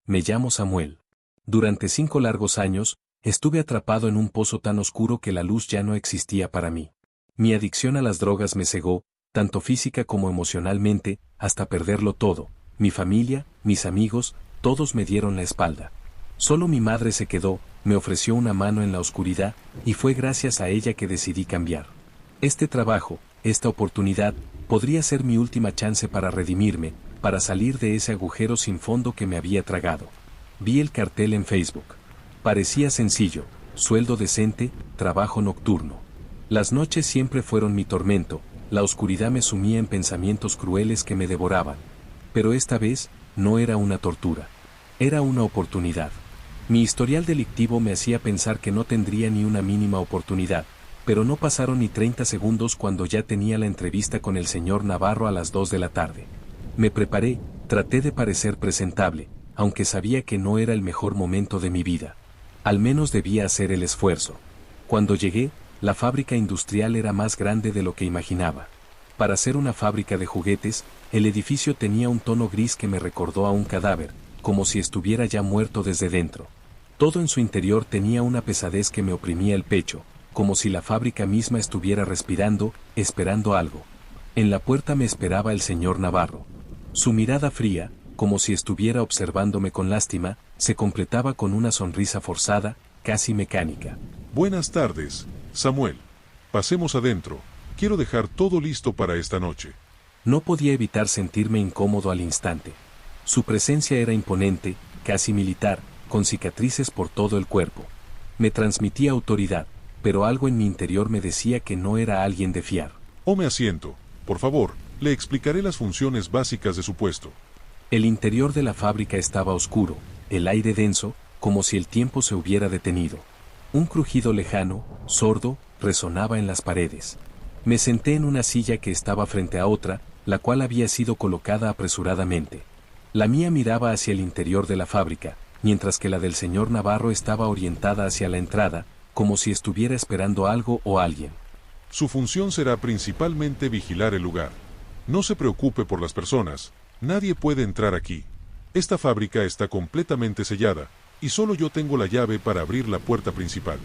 me llamo Samuel. Durante 5 largos años, estuve atrapado en un pozo tan oscuro que la luz ya no existía para mí. Mi adicción a las drogas me cegó, tanto física como emocionalmente, hasta perderlo todo. Mi familia, mis amigos, todos me dieron la espalda. Solo mi madre se quedó, me ofreció una mano en la oscuridad, y fue gracias a ella que decidí cambiar. Este trabajo, esta oportunidad, podría ser mi última chance para redimirme, para salir de ese agujero sin fondo que me había tragado. Vi el cartel en Facebook. Parecía sencillo: sueldo decente, trabajo nocturno. Las noches siempre fueron mi tormento, la oscuridad me sumía en pensamientos crueles que me devoraban. Pero esta vez, no era una tortura. Era una oportunidad. Mi historial delictivo me hacía pensar que no tendría ni una mínima oportunidad, pero no pasaron ni 30 segundos cuando ya tenía la entrevista con el señor Navarro a las 2 de la tarde. Me preparé, traté de parecer presentable, aunque sabía que no era el mejor momento de mi vida. Al menos debía hacer el esfuerzo. Cuando llegué, la fábrica industrial era más grande de lo que imaginaba. Para ser una fábrica de juguetes, el edificio tenía un tono gris que me recordó a un cadáver, como si estuviera ya muerto desde dentro. Todo en su interior tenía una pesadez que me oprimía el pecho, como si la fábrica misma estuviera respirando, esperando algo. En la puerta me esperaba el señor Navarro. Su mirada fría, como si estuviera observándome con lástima, se completaba con una sonrisa forzada, casi mecánica. Buenas tardes, Samuel. Pasemos adentro. Quiero dejar todo listo para esta noche. No podía evitar sentirme incómodo al instante. Su presencia era imponente, casi militar, con cicatrices por todo el cuerpo. Me transmitía autoridad, pero algo en mi interior me decía que no era alguien de fiar. Tome asiento, por favor, le explicaré las funciones básicas de su puesto. El interior de la fábrica estaba oscuro, el aire denso, como si el tiempo se hubiera detenido. Un crujido lejano, sordo, resonaba en las paredes. Me senté en una silla que estaba frente a otra, la cual había sido colocada apresuradamente. La mía miraba hacia el interior de la fábrica, mientras que la del señor Navarro estaba orientada hacia la entrada, como si estuviera esperando algo o alguien. Su función será principalmente vigilar el lugar. No se preocupe por las personas, nadie puede entrar aquí. Esta fábrica está completamente sellada, y solo yo tengo la llave para abrir la puerta principal.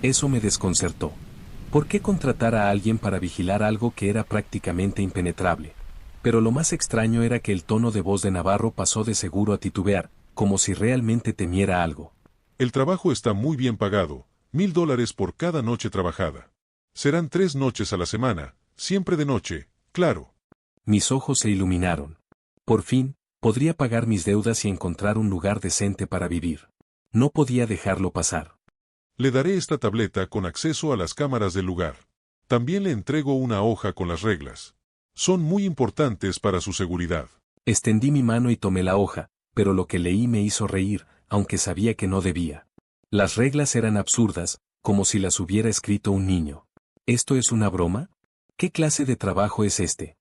Eso me desconcertó. ¿Por qué contratar a alguien para vigilar algo que era prácticamente impenetrable? Pero lo más extraño era que el tono de voz de Navarro pasó de seguro a titubear, como si realmente temiera algo. El trabajo está muy bien pagado, $1000 por cada noche trabajada. Serán 3 noches a la semana, siempre de noche, claro. Mis ojos se iluminaron. Por fin, podría pagar mis deudas y encontrar un lugar decente para vivir. No podía dejarlo pasar. Le daré esta tableta con acceso a las cámaras del lugar. También le entrego una hoja con las reglas. Son muy importantes para su seguridad. Extendí mi mano y tomé la hoja, pero lo que leí me hizo reír, aunque sabía que no debía. Las reglas eran absurdas, como si las hubiera escrito un niño. ¿Esto es una broma? ¿Qué clase de trabajo es este?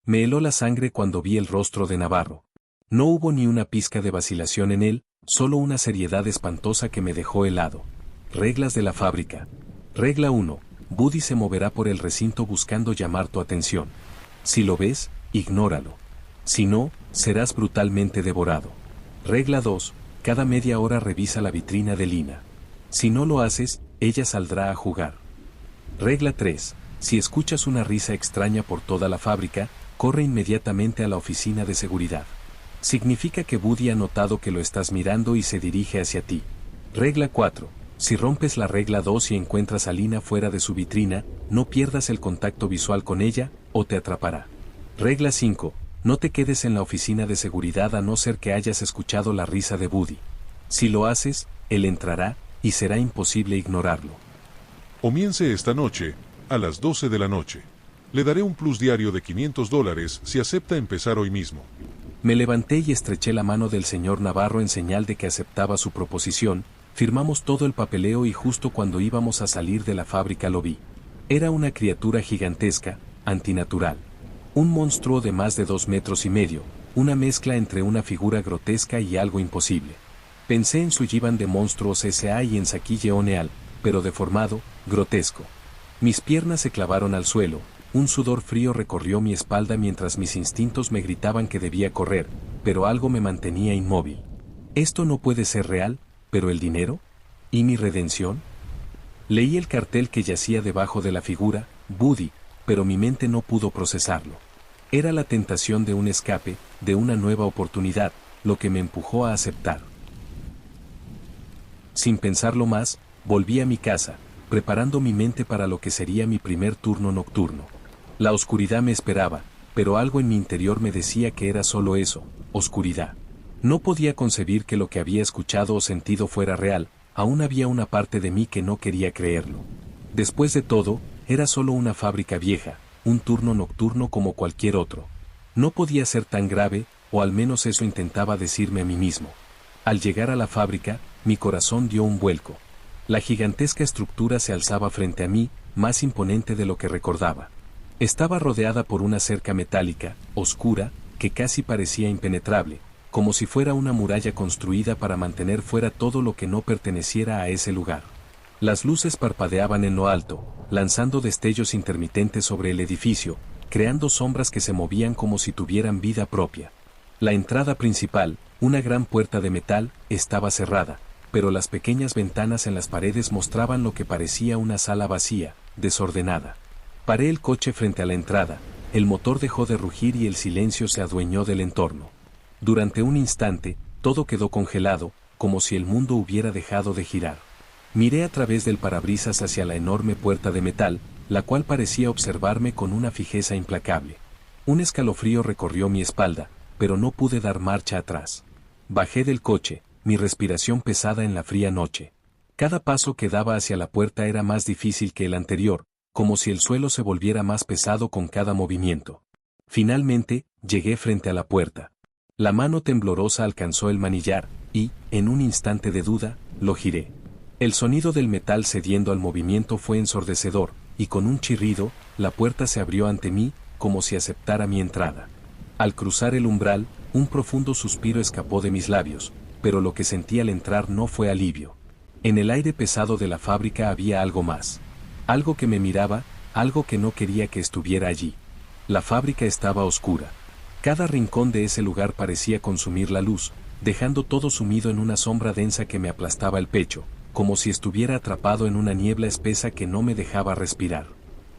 Me heló la sangre cuando vi el rostro de Navarro. No hubo ni una pizca de vacilación en él, solo una seriedad espantosa que me dejó helado. Reglas de la fábrica. Regla 1. Buddy se moverá por el recinto buscando llamar tu atención. Si lo ves, ignóralo. Si no, serás brutalmente devorado. Regla 2. Cada media hora revisa la vitrina de Lina. Si no lo haces, ella saldrá a jugar. Regla 3. Si escuchas una risa extraña por toda la fábrica, corre inmediatamente a la oficina de seguridad. Significa que Buddy ha notado que lo estás mirando y se dirige hacia ti. Regla 4. Si rompes la regla 2 y encuentras a Lina fuera de su vitrina, no pierdas el contacto visual con ella, o te atrapará. Regla 5. No te quedes en la oficina de seguridad a no ser que hayas escuchado la risa de Buddy. Si lo haces, él entrará, y será imposible ignorarlo. Comience esta noche, a las 12 de la noche. Le daré un plus diario de $500 si acepta empezar hoy mismo. Me levanté y estreché la mano del señor Navarro en señal de que aceptaba su proposición. Firmamos todo el papeleo y justo cuando íbamos a salir de la fábrica lo vi. Era una criatura gigantesca, antinatural. Un monstruo de más de 2,5 metros, una mezcla entre una figura grotesca y algo imposible. Pensé en Sullivan de Monstruos S.A. y en Shaquille O'Neal, pero deformado, grotesco. Mis piernas se clavaron al suelo, un sudor frío recorrió mi espalda mientras mis instintos me gritaban que debía correr, pero algo me mantenía inmóvil. Esto no puede ser real, pero el dinero, ¿y mi redención? Leí el cartel que yacía debajo de la figura, Buddy, pero mi mente no pudo procesarlo. Era la tentación de un escape, de una nueva oportunidad, lo que me empujó a aceptar. Sin pensarlo más, volví a mi casa, preparando mi mente para lo que sería mi primer turno nocturno. La oscuridad me esperaba, pero algo en mi interior me decía que era solo eso, oscuridad. No podía concebir que lo que había escuchado o sentido fuera real, aún había una parte de mí que no quería creerlo. Después de todo, era solo una fábrica vieja, un turno nocturno como cualquier otro. No podía ser tan grave, o al menos eso intentaba decirme a mí mismo. Al llegar a la fábrica, mi corazón dio un vuelco. La gigantesca estructura se alzaba frente a mí, más imponente de lo que recordaba. Estaba rodeada por una cerca metálica, oscura, que casi parecía impenetrable, como si fuera una muralla construida para mantener fuera todo lo que no perteneciera a ese lugar. Las luces parpadeaban en lo alto, lanzando destellos intermitentes sobre el edificio, creando sombras que se movían como si tuvieran vida propia. La entrada principal, una gran puerta de metal, estaba cerrada, pero las pequeñas ventanas en las paredes mostraban lo que parecía una sala vacía, desordenada. Paré el coche frente a la entrada, el motor dejó de rugir y el silencio se adueñó del entorno. Durante un instante, todo quedó congelado, como si el mundo hubiera dejado de girar. Miré a través del parabrisas hacia la enorme puerta de metal, la cual parecía observarme con una fijeza implacable. Un escalofrío recorrió mi espalda, pero no pude dar marcha atrás. Bajé del coche, mi respiración pesada en la fría noche. Cada paso que daba hacia la puerta era más difícil que el anterior, como si el suelo se volviera más pesado con cada movimiento. Finalmente, llegué frente a la puerta. La mano temblorosa alcanzó el manillar, y, en un instante de duda, lo giré. El sonido del metal cediendo al movimiento fue ensordecedor, y con un chirrido, la puerta se abrió ante mí, como si aceptara mi entrada. Al cruzar el umbral, un profundo suspiro escapó de mis labios, pero lo que sentí al entrar no fue alivio. En el aire pesado de la fábrica había algo más. Algo que me miraba, algo que no quería que estuviera allí. La fábrica estaba oscura. Cada rincón de ese lugar parecía consumir la luz, dejando todo sumido en una sombra densa que me aplastaba el pecho, como si estuviera atrapado en una niebla espesa que no me dejaba respirar.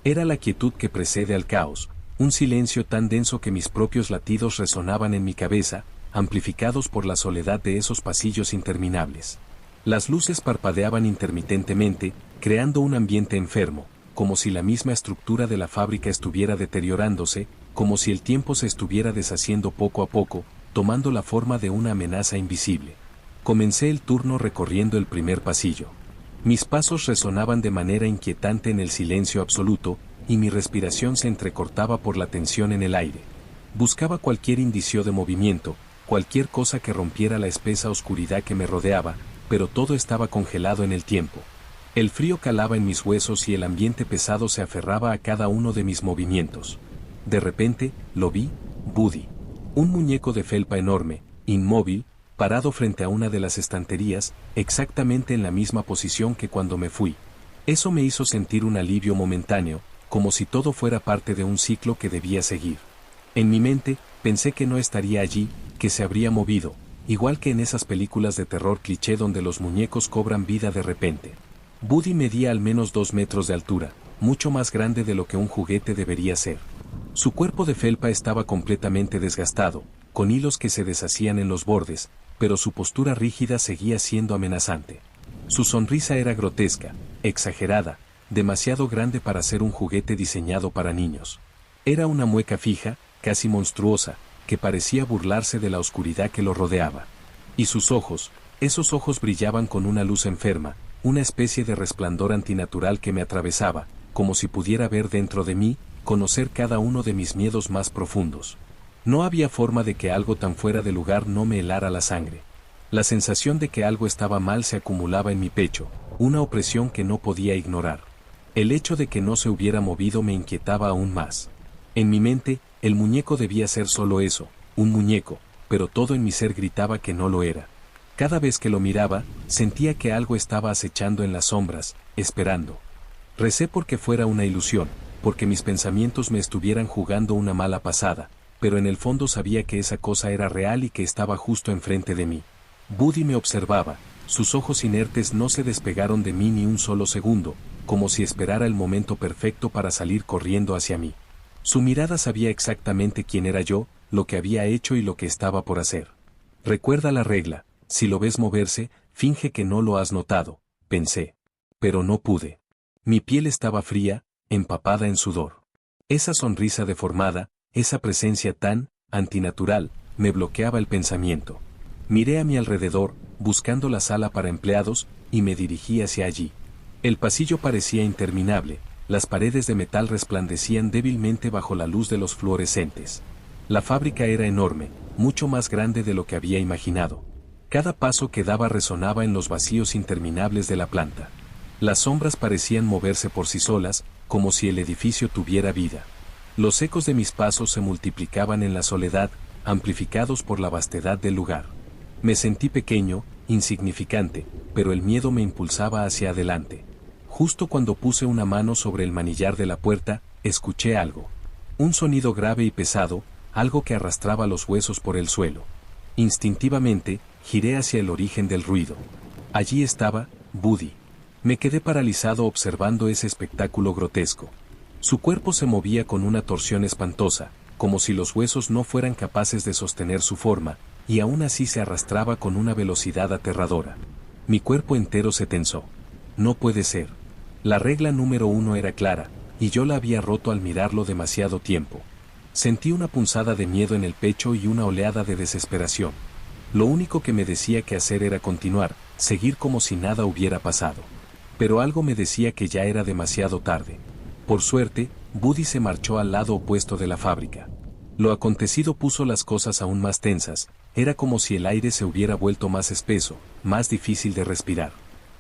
Era la quietud que precede al caos, un silencio tan denso que mis propios latidos resonaban en mi cabeza, amplificados por la soledad de esos pasillos interminables. Las luces parpadeaban intermitentemente, creando un ambiente enfermo, como si la misma estructura de la fábrica estuviera deteriorándose, como si el tiempo se estuviera deshaciendo poco a poco, tomando la forma de una amenaza invisible. Comencé el turno recorriendo el primer pasillo. Mis pasos resonaban de manera inquietante en el silencio absoluto, y mi respiración se entrecortaba por la tensión en el aire. Buscaba cualquier indicio de movimiento, cualquier cosa que rompiera la espesa oscuridad que me rodeaba, pero todo estaba congelado en el tiempo. El frío calaba en mis huesos y el ambiente pesado se aferraba a cada uno de mis movimientos. De repente, lo vi, Buddy. Un muñeco de felpa enorme, inmóvil, parado frente a una de las estanterías, exactamente en la misma posición que cuando me fui. Eso me hizo sentir un alivio momentáneo, como si todo fuera parte de un ciclo que debía seguir. En mi mente, pensé que no estaría allí, que se habría movido, igual que en esas películas de terror cliché donde los muñecos cobran vida de repente. Buddy medía al menos 2 metros de altura, mucho más grande de lo que un juguete debería ser. Su cuerpo de felpa estaba completamente desgastado, con hilos que se deshacían en los bordes, pero su postura rígida seguía siendo amenazante. Su sonrisa era grotesca, exagerada, demasiado grande para ser un juguete diseñado para niños. Era una mueca fija, casi monstruosa, que parecía burlarse de la oscuridad que lo rodeaba. Y sus ojos, esos ojos brillaban con una luz enferma, una especie de resplandor antinatural que me atravesaba, como si pudiera ver dentro de mí, conocer cada uno de mis miedos más profundos. No había forma de que algo tan fuera de lugar no me helara la sangre. La sensación de que algo estaba mal se acumulaba en mi pecho, una opresión que no podía ignorar. El hecho de que no se hubiera movido me inquietaba aún más. En mi mente, el muñeco debía ser solo eso, un muñeco, pero todo en mi ser gritaba que no lo era. Cada vez que lo miraba, sentía que algo estaba acechando en las sombras, esperando. Recé porque fuera una ilusión, porque mis pensamientos me estuvieran jugando una mala pasada, pero en el fondo sabía que esa cosa era real y que estaba justo enfrente de mí. Buddy me observaba, sus ojos inertes no se despegaron de mí ni un solo segundo, como si esperara el momento perfecto para salir corriendo hacia mí. Su mirada sabía exactamente quién era yo, lo que había hecho y lo que estaba por hacer. Recuerda la regla, si lo ves moverse, finge que no lo has notado, pensé. Pero no pude. Mi piel estaba fría, empapada en sudor. Esa sonrisa deformada, esa presencia tan antinatural, me bloqueaba el pensamiento. Miré a mi alrededor, buscando la sala para empleados, y me dirigí hacia allí. El pasillo parecía interminable, las paredes de metal resplandecían débilmente bajo la luz de los fluorescentes. La fábrica era enorme, mucho más grande de lo que había imaginado. Cada paso que daba resonaba en los vacíos interminables de la planta. Las sombras parecían moverse por sí solas, como si el edificio tuviera vida. Los ecos de mis pasos se multiplicaban en la soledad, amplificados por la vastedad del lugar. Me sentí pequeño, insignificante, pero el miedo me impulsaba hacia adelante. Justo cuando puse una mano sobre el manillar de la puerta, escuché algo. Un sonido grave y pesado, algo que arrastraba los huesos por el suelo. Instintivamente, giré hacia el origen del ruido. Allí estaba, Buddy. Me quedé paralizado observando ese espectáculo grotesco. Su cuerpo se movía con una torsión espantosa, como si los huesos no fueran capaces de sostener su forma, y aún así se arrastraba con una velocidad aterradora. Mi cuerpo entero se tensó. No puede ser. La regla número 1 era clara, y yo la había roto al mirarlo demasiado tiempo. Sentí una punzada de miedo en el pecho y una oleada de desesperación. Lo único que me decía que hacer era continuar, seguir como si nada hubiera pasado. Pero algo me decía que ya era demasiado tarde. Por suerte, Buddy se marchó al lado opuesto de la fábrica. Lo acontecido puso las cosas aún más tensas, era como si el aire se hubiera vuelto más espeso, más difícil de respirar.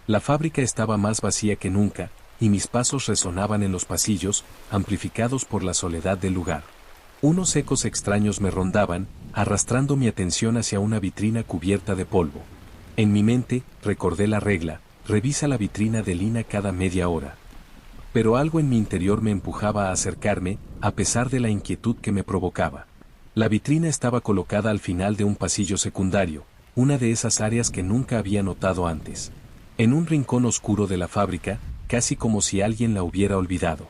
La fábrica estaba más vacía que nunca, y mis pasos resonaban en los pasillos, amplificados por la soledad del lugar. Unos ecos extraños me rondaban, arrastrando mi atención hacia una vitrina cubierta de polvo. En mi mente, recordé la regla, revisa la vitrina de Lina cada media hora. Pero algo en mi interior me empujaba a acercarme, a pesar de la inquietud que me provocaba. La vitrina estaba colocada al final de un pasillo secundario, una de esas áreas que nunca había notado antes. En un rincón oscuro de la fábrica, casi como si alguien la hubiera olvidado.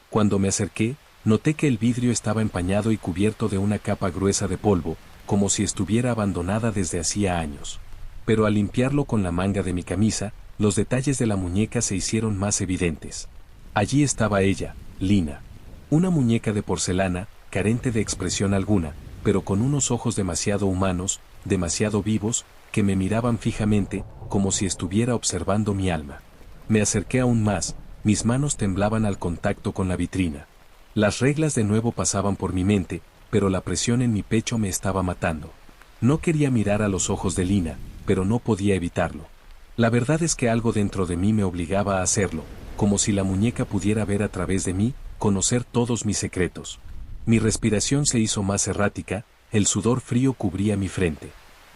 Cuando me acerqué, noté que el vidrio estaba empañado y cubierto de una capa gruesa de polvo, como si estuviera abandonada desde hacía años. Pero al limpiarlo con la manga de mi camisa, los detalles de la muñeca se hicieron más evidentes. Allí estaba ella, Lina. Una muñeca de porcelana, carente de expresión alguna, pero con unos ojos demasiado humanos, demasiado vivos, que me miraban fijamente, como si estuviera observando mi alma. Me acerqué aún más, mis manos temblaban al contacto con la vitrina. Las reglas de nuevo pasaban por mi mente, pero la presión en mi pecho me estaba matando. No quería mirar a los ojos de Lina, pero no podía evitarlo. La verdad es que algo dentro de mí me obligaba a hacerlo, como si la muñeca pudiera ver a través de mí, conocer todos mis secretos. Mi respiración se hizo más errática, el sudor frío cubría mi frente.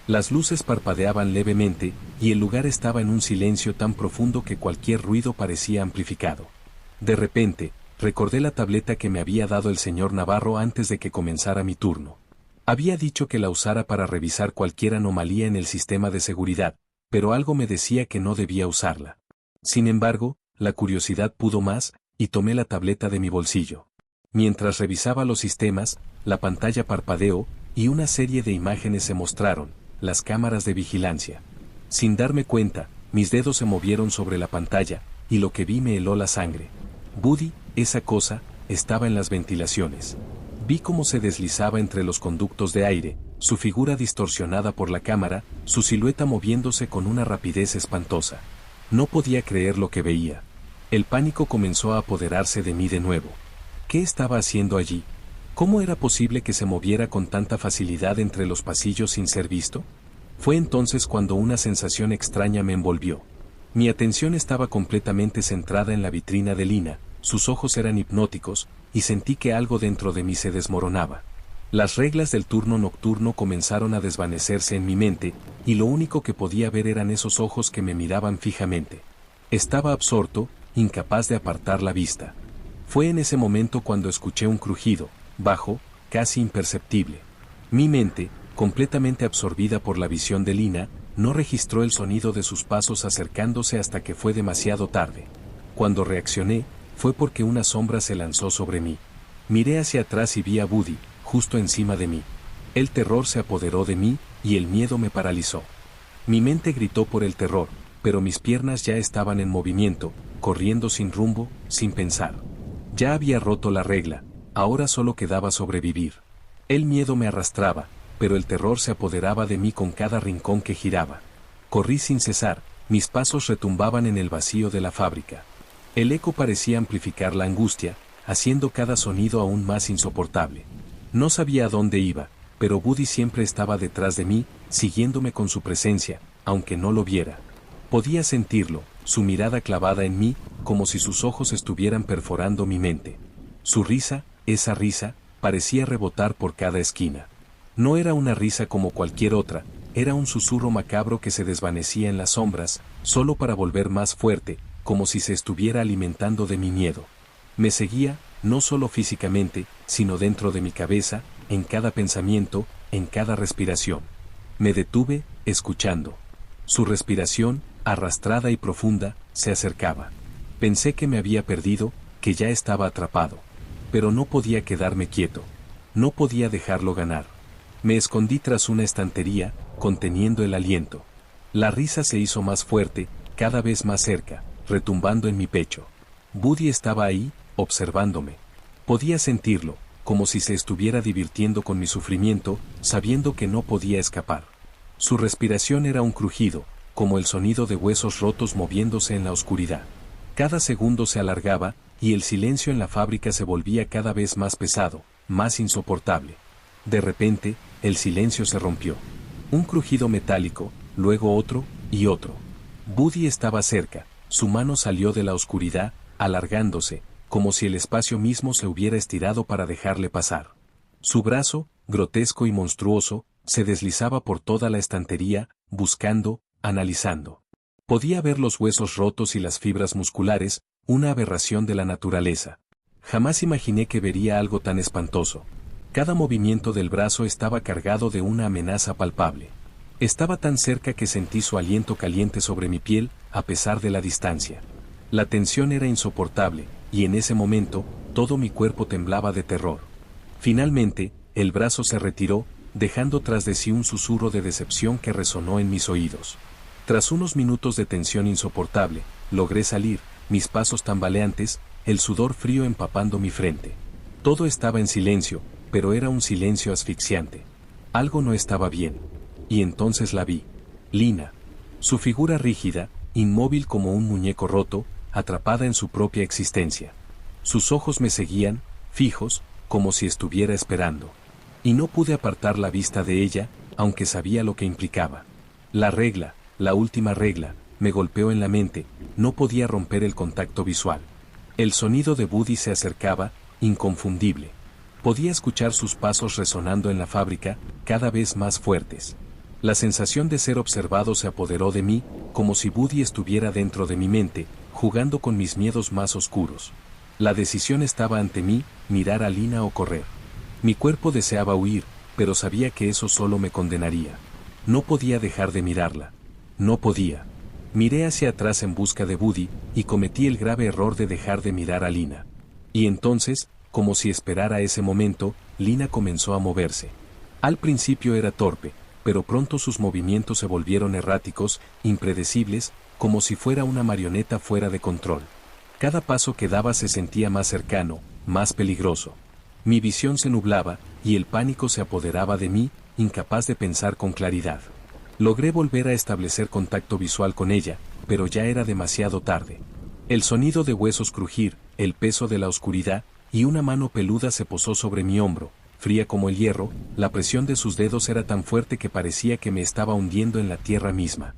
Las luces parpadeaban levemente, y el lugar estaba en un silencio tan profundo que cualquier ruido parecía amplificado. De repente, recordé la tableta que me había dado el señor Navarro antes de que comenzara mi turno. Había dicho que la usara para revisar cualquier anomalía en el sistema de seguridad, pero algo me decía que no debía usarla. Sin embargo, la curiosidad pudo más, y tomé la tableta de mi bolsillo. Mientras revisaba los sistemas, la pantalla parpadeó, y una serie de imágenes se mostraron, las cámaras de vigilancia. Sin darme cuenta, mis dedos se movieron sobre la pantalla, y lo que vi me heló la sangre. Buddy, esa cosa, estaba en las ventilaciones. Vi cómo se deslizaba entre los conductos de aire, su figura distorsionada por la cámara, su silueta moviéndose con una rapidez espantosa. No podía creer lo que veía. El pánico comenzó a apoderarse de mí de nuevo. ¿Qué estaba haciendo allí? ¿Cómo era posible que se moviera con tanta facilidad entre los pasillos sin ser visto? Fue entonces cuando una sensación extraña me envolvió. Mi atención estaba completamente centrada en la vitrina de Lina, sus ojos eran hipnóticos, y sentí que algo dentro de mí se desmoronaba. Las reglas del turno nocturno comenzaron a desvanecerse en mi mente, y lo único que podía ver eran esos ojos que me miraban fijamente. Estaba absorto, incapaz de apartar la vista. Fue en ese momento cuando escuché un crujido, bajo, casi imperceptible. Mi mente, completamente absorbida por la visión de Lina, no registró el sonido de sus pasos acercándose hasta que fue demasiado tarde. Cuando reaccioné, fue porque una sombra se lanzó sobre mí. Miré hacia atrás y vi a Buddy, justo encima de mí. El terror se apoderó de mí, y el miedo me paralizó. Mi mente gritó por el terror, pero mis piernas ya estaban en movimiento, corriendo sin rumbo, sin pensar. Ya había roto la regla, ahora solo quedaba sobrevivir. El miedo me arrastraba, pero el terror se apoderaba de mí con cada rincón que giraba. Corrí sin cesar, mis pasos retumbaban en el vacío de la fábrica. El eco parecía amplificar la angustia, haciendo cada sonido aún más insoportable. No sabía a dónde iba, pero Buddy siempre estaba detrás de mí, siguiéndome con su presencia, aunque no lo viera. Podía sentirlo, su mirada clavada en mí, como si sus ojos estuvieran perforando mi mente. Su risa, esa risa, parecía rebotar por cada esquina. No era una risa como cualquier otra, era un susurro macabro que se desvanecía en las sombras, solo para volver más fuerte, como si se estuviera alimentando de mi miedo. Me seguía, no solo físicamente, sino dentro de mi cabeza, en cada pensamiento, en cada respiración. Me detuve, escuchando. Su respiración, arrastrada y profunda, se acercaba. Pensé que me había perdido, que ya estaba atrapado. Pero no podía quedarme quieto. No podía dejarlo ganar. Me escondí tras una estantería, conteniendo el aliento. La risa se hizo más fuerte, cada vez más cerca, retumbando en mi pecho. Buddy estaba ahí, observándome. Podía sentirlo, como si se estuviera divirtiendo con mi sufrimiento, sabiendo que no podía escapar. Su respiración era un crujido, como el sonido de huesos rotos moviéndose en la oscuridad. Cada segundo se alargaba, y el silencio en la fábrica se volvía cada vez más pesado, más insoportable. De repente, el silencio se rompió. Un crujido metálico, luego otro, y otro. Buddy estaba cerca, su mano salió de la oscuridad, alargándose, como si el espacio mismo se hubiera estirado para dejarle pasar. Su brazo, grotesco y monstruoso, se deslizaba por toda la estantería, buscando, analizando. Podía ver los huesos rotos y las fibras musculares, una aberración de la naturaleza. Jamás imaginé que vería algo tan espantoso. Cada movimiento del brazo estaba cargado de una amenaza palpable. Estaba tan cerca que sentí su aliento caliente sobre mi piel, a pesar de la distancia. La tensión era insoportable, y en ese momento, todo mi cuerpo temblaba de terror. Finalmente, el brazo se retiró, dejando tras de sí un susurro de decepción que resonó en mis oídos. Tras unos minutos de tensión insoportable, logré salir, mis pasos tambaleantes, el sudor frío empapando mi frente. Todo estaba en silencio, pero era un silencio asfixiante. Algo no estaba bien. Y entonces la vi. Lina. Su figura rígida, inmóvil como un muñeco roto, atrapada en su propia existencia. Sus ojos me seguían, fijos, como si estuviera esperando. Y no pude apartar la vista de ella, aunque sabía lo que implicaba. La regla, la última regla, me golpeó en la mente, no podía romper el contacto visual. El sonido de Buddy se acercaba, inconfundible. Podía escuchar sus pasos resonando en la fábrica, cada vez más fuertes. La sensación de ser observado se apoderó de mí, como si Buddy estuviera dentro de mi mente, jugando con mis miedos más oscuros. La decisión estaba ante mí, mirar a Lina o correr. Mi cuerpo deseaba huir, pero sabía que eso solo me condenaría. No podía dejar de mirarla. No podía. Miré hacia atrás en busca de Buddy, y cometí el grave error de dejar de mirar a Lina. Y entonces, como si esperara ese momento, Lina comenzó a moverse. Al principio era torpe, pero pronto sus movimientos se volvieron erráticos, impredecibles, como si fuera una marioneta fuera de control. Cada paso que daba se sentía más cercano, más peligroso. Mi visión se nublaba, y el pánico se apoderaba de mí, incapaz de pensar con claridad. Logré volver a establecer contacto visual con ella, pero ya era demasiado tarde. El sonido de huesos crujir, el peso de la oscuridad, y una mano peluda se posó sobre mi hombro, fría como el hierro, la presión de sus dedos era tan fuerte que parecía que me estaba hundiendo en la tierra misma.